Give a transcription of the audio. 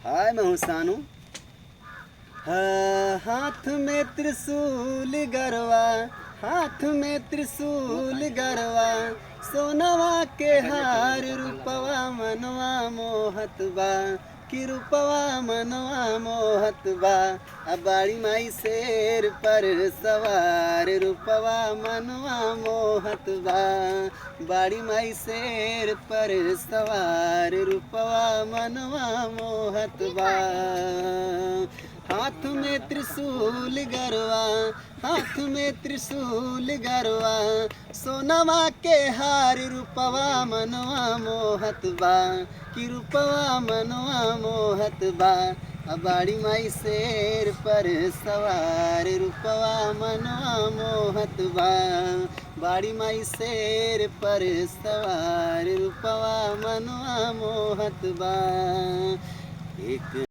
हाय मैं हूँ सानू। हाथ में त्रिशूल गरवा, हाथ में त्रिशूल गरवा, सोनवा के हार रूपवा मनवा मोहत बा, कि रूपवा मनवा मोहत बा। बाड़ी माई शेर पर सवार रूपवा मनवा मोहत बा, बाड़ी माई शेर पर सवार रूपवा मनवा मोहत बा। हाथ में त्रिशूल गरवा, हाथ में त्रिशूल गरवा, सोनवा के हार रूपवा मनवा मोहत बा, कि रूपवा मनवा मोहत बा। बाड़ी माई शेर पर सवार रूपवा मनवा मोहत बा, बाड़ी माई शेर पर सवार रूपवा मनवा मोहत बा। एक